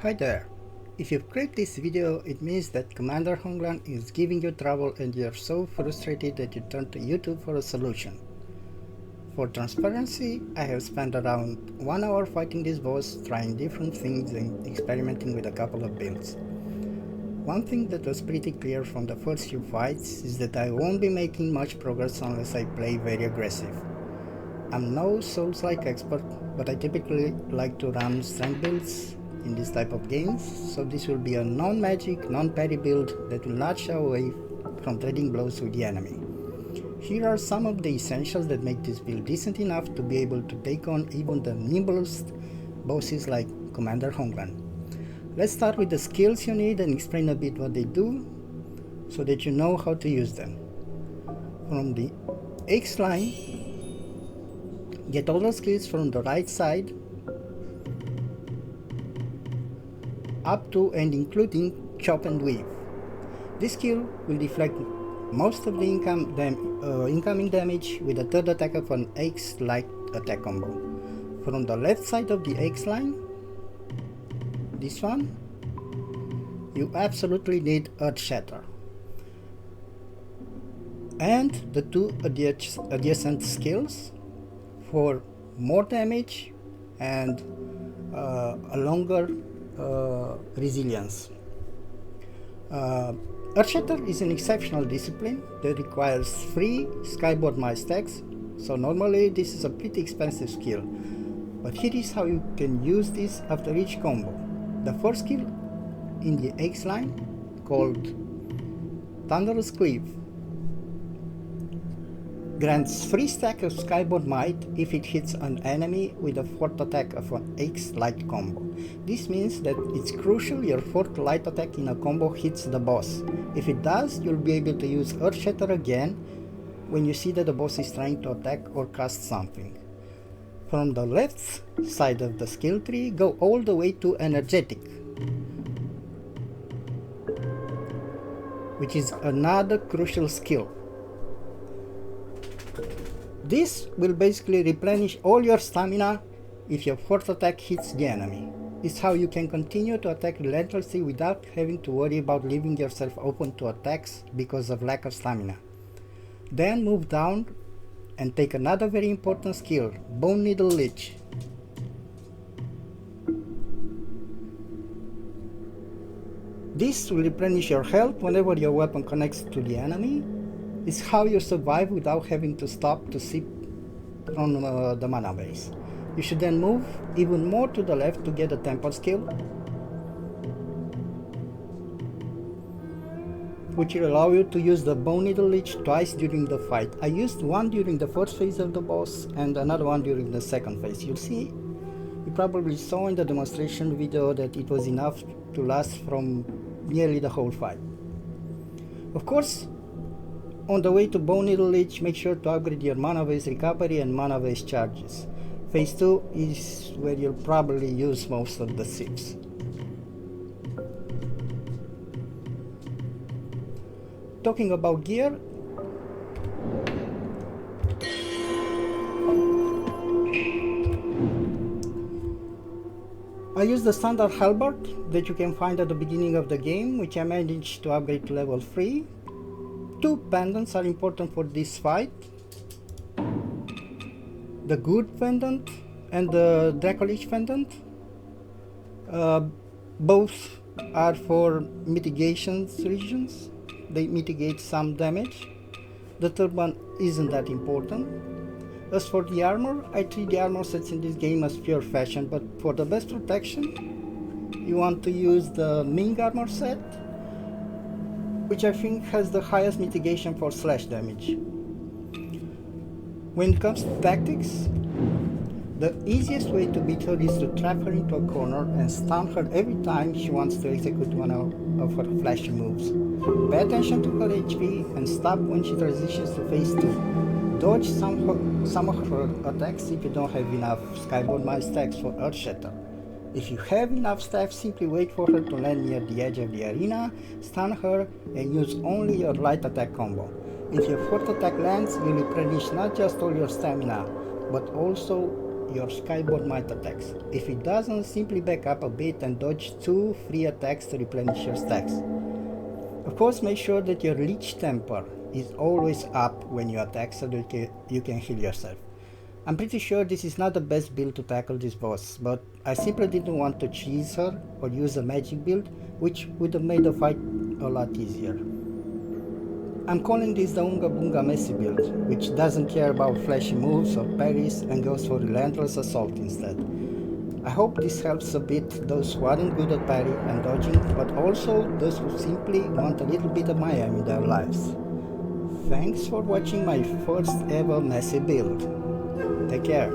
Hi there! If you've clicked this video, it means that Commander Honglan is giving you trouble and you're so frustrated that you turn to YouTube for a solution. For transparency, I have spent around 1 hour fighting this boss, trying different things and experimenting with a couple of builds. One thing that was pretty clear from the first few fights is that I won't be making much progress unless I play very aggressive. I'm no Souls-like expert, but I typically like to run strength builds in this type of games, so this will be a non-magic, non-parry build that will not shy away from trading blows with the enemy. Here are some of the essentials that make this build decent enough to be able to take on even the nimblest bosses like Commander Honglan. Let's start with the skills you need and explain a bit what they do, so that you know how to use them. From the X line, get all the skills from the right side up to and including chop and weave. This skill will deflect most of the incoming damage with a third attack of an X-like attack combo. From the left side of the X line, this one, you absolutely need Earth Shatter. And the two adjacent skills for more damage and a longer resilience. Earthshatter is an exceptional discipline that requires 3 skyboard mice stacks, so normally this is a pretty expensive skill. But here is how you can use this after each combo. The first skill in the X line, called Thunderous Cleave, grants 3 stacks of Skyboard Might if it hits an enemy with a 4th attack of an X light combo. This means that it's crucial your 4th light attack in a combo hits the boss. If it does, you'll be able to use Earth Shatter again when you see that the boss is trying to attack or cast something. From the left side of the skill tree, go all the way to Energetic, which is another crucial skill. This will basically replenish all your stamina if your 4th attack hits the enemy. This is how you can continue to attack relentlessly without having to worry about leaving yourself open to attacks because of lack of stamina. Then move down and take another very important skill, Bone Needle Leech. This will replenish your health whenever your weapon connects to the enemy. It's how you survive without having to stop to sip from the mana base. You should then move even more to the left to get a temper skill, which will allow you to use the Bone Needle Leech twice during the fight. I used one during the first phase of the boss and another one during the second phase. You'll see, you probably saw in the demonstration video that it was enough to last from nearly the whole fight. Of course, on the way to Bone Needle Leech, make sure to upgrade your mana base recovery and mana base charges. Phase 2 is where you'll probably use most of the sips. Talking about gear, I use the standard halberd that you can find at the beginning of the game, which I managed to upgrade to level 3. 2 pendants are important for this fight, the Good Pendant and the Dracolich Pendant. Both are for mitigation reasons. They mitigate some damage. The third one isn't that important. As for the armor, I treat the armor sets in this game as pure fashion, but for the best protection, you want to use the Ming armor set, which I think has the highest mitigation for slash damage. When it comes to tactics, the easiest way to beat her is to trap her into a corner and stun her every time she wants to execute one of her flashy moves. Pay attention to her HP and stop when she transitions to phase 2. Dodge some of her attacks if you don't have enough Skyboard Mice stacks for Earth Shatter. If you have enough stacks, simply wait for her to land near the edge of the arena, stun her, and use only your light attack combo. If your 4th attack lands, you replenish not just all your stamina, but also your skyboard might attacks. If it doesn't, simply back up a bit and dodge 2 free attacks to replenish your stacks. Of course, make sure that your leech temper is always up when you attack so that you can heal yourself. I'm pretty sure this is not the best build to tackle this boss, but I simply didn't want to cheese her or use a magic build, which would have made the fight a lot easier. I'm calling this the Unga Bunga messy build, which doesn't care about flashy moves or parries and goes for relentless assault instead. I hope this helps a bit those who aren't good at parry and dodging, but also those who simply want a little bit of Maya in their lives. Thanks for watching my first ever messy build. Take care.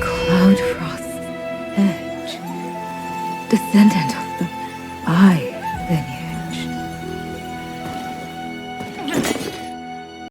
Cloud Frost's edge, descendant of the eye.